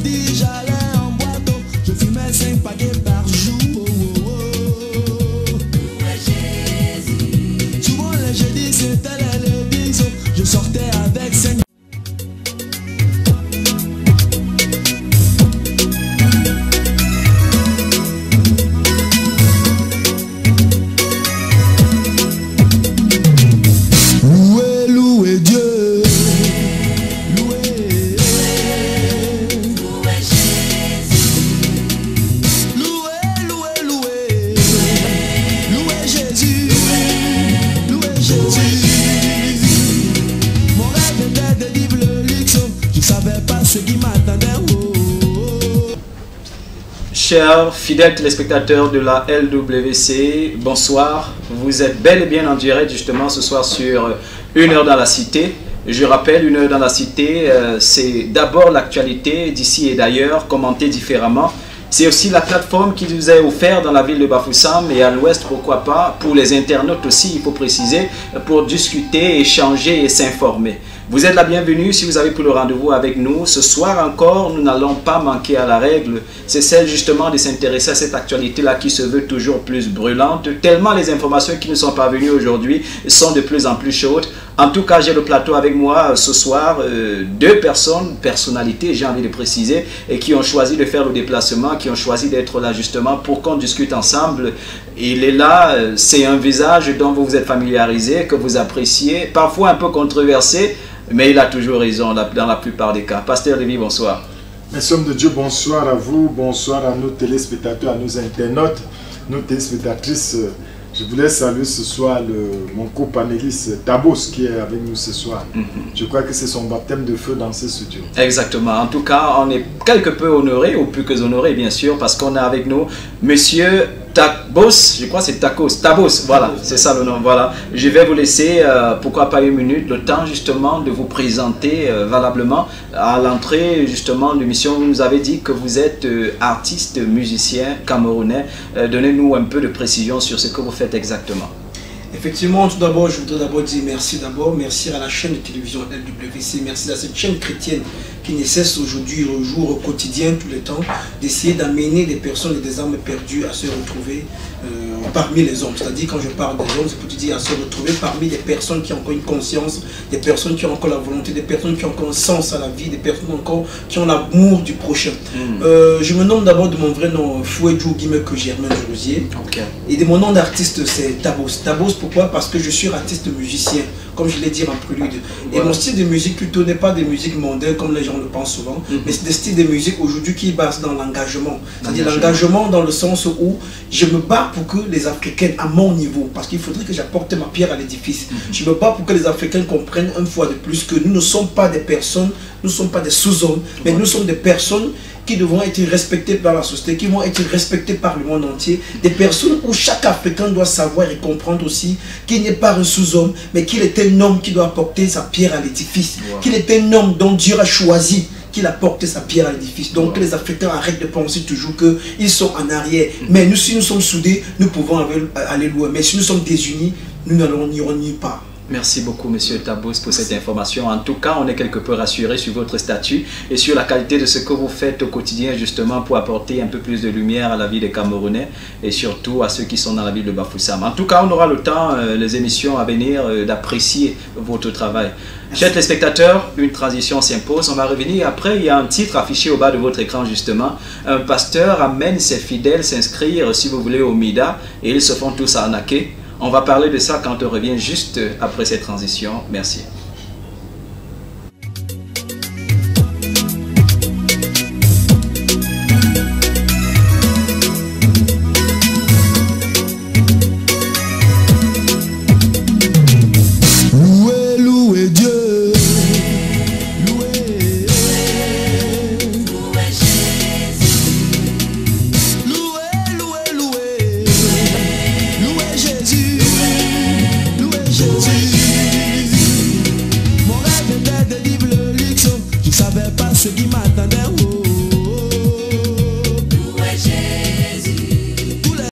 dit j'allais en boîte, je fumais 5 paquets par jour. Souvent les jeudis c'était les lundis, je sortais avec 5. Louez Dieu, louez Jésus, louez Jésus. Mon rêve était de vivre le luxe, je savais pas ce qui m'attendait. Chers fidèles téléspectateurs de la LWC, bonsoir. Vous êtes bel et bien en direct justement ce soir sur Une heure dans la cité. Je rappelle, Une heure dans la cité, c'est d'abord l'actualité d'ici et d'ailleurs, commentée différemment. C'est aussi la plateforme qui nous est offerte dans la ville de Bafoussam et à l'ouest, pourquoi pas, pour les internautes aussi, il faut préciser, pour discuter, échanger et s'informer. Vous êtes la bienvenue si vous avez pris le rendez-vous avec nous. Ce soir encore, nous n'allons pas manquer à la règle. C'est celle justement de s'intéresser à cette actualité-là qui se veut toujours plus brûlante. Tellement les informations qui nous sont parvenues aujourd'hui sont de plus en plus chaudes. En tout cas, j'ai le plateau avec moi ce soir. Deux personnes, personnalités, j'ai envie de préciser, et qui ont choisi de faire le déplacement, qui ont choisi d'être là justement pour qu'on discute ensemble. Il est là, c'est un visage dont vous vous êtes familiarisé, que vous appréciez, parfois un peu controversé, mais il a toujours raison dans la plupart des cas. Pasteur Lévy, bonsoir. Merci homme de Dieu, bonsoir à vous, bonsoir à nos téléspectateurs, à nos internautes, nos téléspectatrices. Je voulais saluer ce soir mon co-panéliste Tabos qui est avec nous ce soir. Je crois que c'est son baptême de feu dans ce studio. Exactement. En tout cas, on est quelque peu honoré, ou plus que honoré bien sûr, parce qu'on a avec nous Monsieur Tabos, je crois que c'est Tabos, voilà, c'est ça le nom, voilà. Je vais vous laisser, pourquoi pas une minute, le temps justement de vous présenter valablement à l'entrée justement de l'émission. Vous nous avez dit que vous êtes artiste, musicien camerounais. Donnez-nous un peu de précision sur ce que vous faites exactement. Effectivement, tout d'abord, je voudrais d'abord dire merci à la chaîne de télévision LWC, merci à cette chaîne chrétienne qui ne cesse aujourd'hui, au jour, au quotidien, tout le temps, d'essayer d'amener des personnes et des âmes perdues à se retrouver parmi les hommes. C'est-à-dire, quand je parle des hommes, c'est pour te dire à se retrouver parmi des personnes qui ont encore une conscience, des personnes qui ont encore la volonté, des personnes qui ont encore un sens à la vie, des personnes encore qui ont l'amour du prochain. Je me nomme d'abord de mon vrai nom, Fouedjou Guimeke Germain Rosier. Et de mon nom d'artiste, c'est Tabos. Tabos, pourquoi? Parce que je suis artiste musicien, comme je l'ai dit en prélude. Et mon style de musique plutôt n'est pas des musiques mondaines comme les gens le pensent souvent, mais c'est des styles de musique aujourd'hui qui basent dans l'engagement. C'est-à-dire l'engagement dans le sens où je me bats pour que les Africains, à mon niveau, parce qu'il faudrait que j'apporte ma pierre à l'édifice, je me bats pour que les Africains comprennent une fois de plus que nous ne sommes pas des personnes, nous ne sommes pas des sous-hommes, mais nous sommes des personnes qui devront être respectées par la société, qui vont être respectées par le monde entier, des personnes où chaque Africain doit savoir et comprendre aussi qu'il n'est pas un sous-homme, mais qu'il est un homme qui doit apporter sa pierre à l'édifice, qu'il est un homme dont Dieu a choisi qu'il apporte sa pierre à l'édifice. Donc que les Africains arrêtent de penser toujours qu'ils sont en arrière. Mais nous, si nous sommes soudés, nous pouvons aller loin. Mais si nous sommes désunis, nous n'irons nulle part. Merci beaucoup, Monsieur Tabos, pour cette information. En tout cas, on est quelque peu rassuré sur votre statut et sur la qualité de ce que vous faites au quotidien, justement, pour apporter un peu plus de lumière à la vie des Camerounais et surtout à ceux qui sont dans la ville de Bafoussam. En tout cas, on aura le temps, les émissions à venir, d'apprécier votre travail. Chers téléspectateurs, une transition s'impose. On va revenir après. Il y a un titre affiché au bas de votre écran, justement. Un pasteur amène ses fidèles s'inscrire, si vous voulez, au MIDA et ils se font tous arnaquer. On va parler de ça quand on revient juste après cette transition. Merci.